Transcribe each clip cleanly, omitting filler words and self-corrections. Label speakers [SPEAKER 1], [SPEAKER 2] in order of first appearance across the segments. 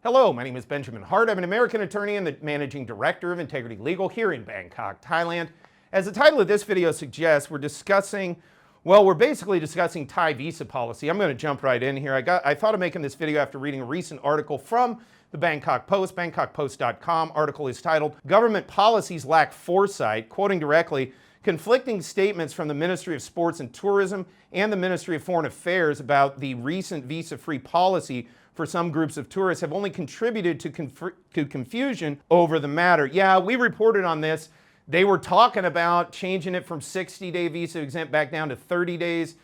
[SPEAKER 1] Hello, my name is Benjamin Hart. I'm an American attorney and the managing director of Integrity Legal here in Bangkok, Thailand. As the title of this video suggests, we're basically discussing Thai visa policy. I'm going to jump right in here. I thought of making this video after reading a recent article from the Bangkok Post, bangkokpost.com. Article is titled, "Government Policies Lack Foresight," quoting directly, "Conflicting statements from the Ministry of Sports and Tourism and the Ministry of Foreign Affairs about the recent visa-free policy for some groups of tourists have only contributed to confusion over the matter." Yeah, we reported on this. They were talking about changing it from 60-day visa exempt back down to 30 days.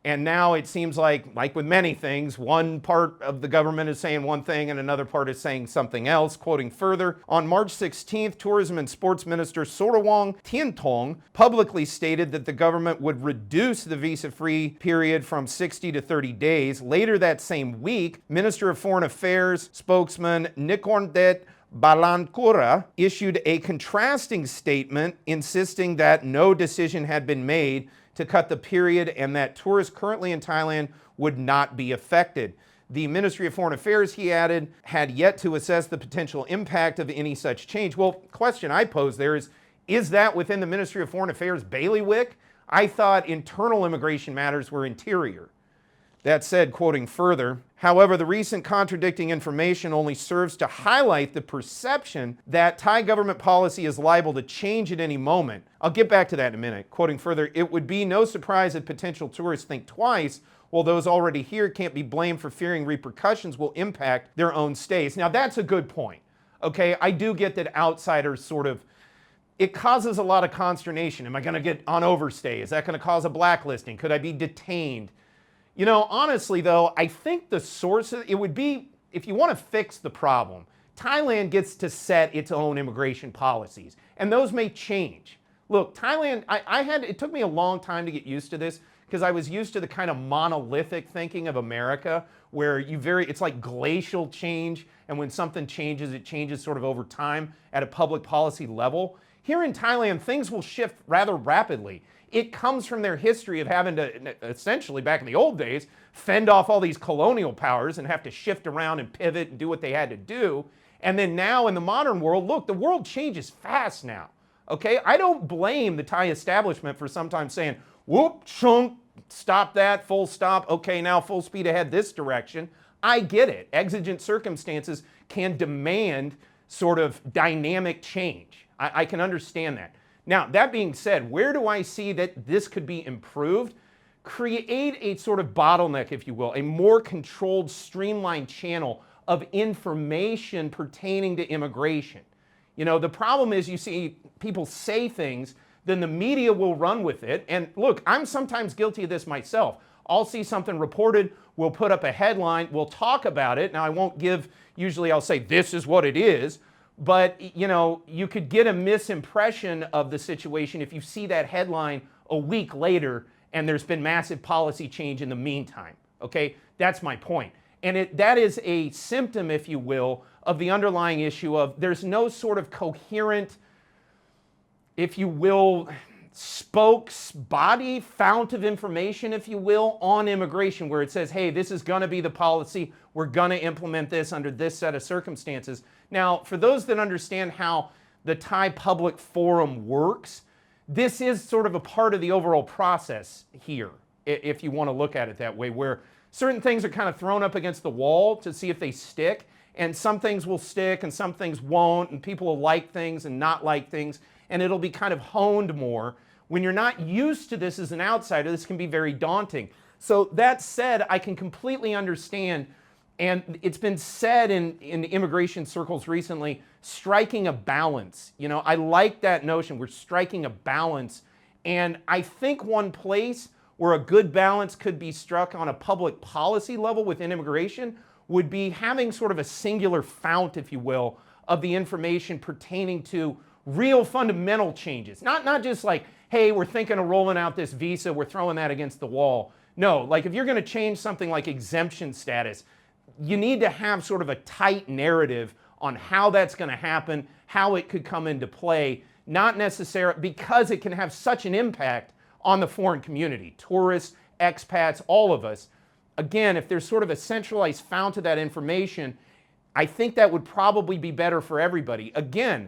[SPEAKER 1] And now it seems like with many things, one part of the government is saying one thing and another part is saying something else. Quoting further, on March 16th, Tourism and Sports Minister Sorawong Tientong publicly stated that the government would reduce the visa-free period from 60 to 30 days. Later that same week, Minister of Foreign Affairs spokesman Nikorndet Balankura issued a contrasting statement insisting that no decision had been made to cut the period and that tourists currently in Thailand would not be affected. The Ministry of Foreign Affairs, he added, had yet to assess the potential impact of any such change. Well, question I pose there is that within the Ministry of Foreign Affairs bailiwick? I thought internal immigration matters were interior. That said, quoting further, however, the recent contradicting information only serves to highlight the perception that Thai government policy is liable to change at any moment. I'll get back to that in a minute. Quoting further, it would be no surprise if potential tourists think twice, while those already here can't be blamed for fearing repercussions will impact their own stays. Now, that's a good point. Okay, I do get that outsiders it causes a lot of consternation. Am I going to get on overstay? Is that going to cause a blacklisting? Could I be detained? You know, honestly, though, I think the source of it would be, if you want to fix the problem, Thailand gets to set its own immigration policies, and those may change. Look, Thailand, it took me a long time to get used to this because I was used to the kind of monolithic thinking of America where it's like glacial change, and when something changes, it changes sort of over time at a public policy level. Here in Thailand, things will shift rather rapidly. It comes from their history of having to, essentially back in the old days, fend off all these colonial powers and have to shift around and pivot and do what they had to do. And then now in the modern world, look, the world changes fast now. Okay, I don't blame the Thai establishment for sometimes saying, whoop, chunk, stop that, full stop, okay, now full speed ahead this direction. I get it. Exigent circumstances can demand sort of dynamic change. I can understand that. Now, that being said, where do I see that this could be improved? Create a sort of bottleneck, if you will, a more controlled, streamlined channel of information pertaining to immigration. You know, the problem is you see people say things, then the media will run with it. And look, I'm sometimes guilty of this myself. I'll see something reported, we'll put up a headline, we'll talk about it. Now, I won't usually I'll say this is what it is. But, you know, you could get a misimpression of the situation if you see that headline a week later and there's been massive policy change in the meantime. Okay, that's my point. And that is a symptom, if you will, of the underlying issue of there's no sort of coherent, if you will, body, fount of information, if you will, on immigration where it says, hey, this is going to be the policy. We're going to implement this under this set of circumstances. Now, for those that understand how the Thai public forum works, this is sort of a part of the overall process here, if you want to look at it that way, where certain things are kind of thrown up against the wall to see if they stick, and some things will stick and some things won't, and people will like things and not like things, and it'll be kind of honed more. When you're not used to this as an outsider, this can be very daunting. So that said, I can completely understand, and it's been said in immigration circles recently, striking a balance. You know, I like that notion. We're striking a balance. And I think one place where a good balance could be struck on a public policy level within immigration would be having sort of a singular fount, if you will, of the information pertaining to real fundamental changes. Not just like, hey, we're thinking of rolling out this visa, we're throwing that against the wall. No, like if you're going to change something like exemption status, you need to have sort of a tight narrative on how that's going to happen, how it could come into play, not necessarily because it can have such an impact on the foreign community, tourists, expats, all of us. Again, if there's sort of a centralized fount of that information, I think that would probably be better for everybody. Again,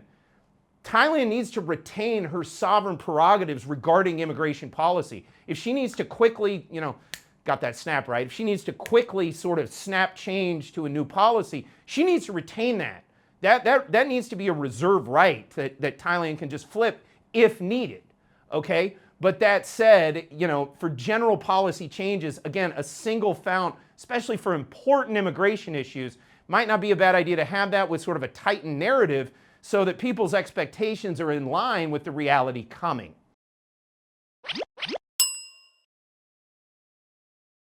[SPEAKER 1] Thailand needs to retain her sovereign prerogatives regarding immigration policy. If she needs to quickly, got that snap right, if she needs to quickly sort of snap change to a new policy, she needs to retain that. That needs to be a reserve right that Thailand can just flip if needed, okay? But that said, for general policy changes, again, a single fount, especially for important immigration issues, might not be a bad idea to have that with sort of a tightened narrative so that people's expectations are in line with the reality coming.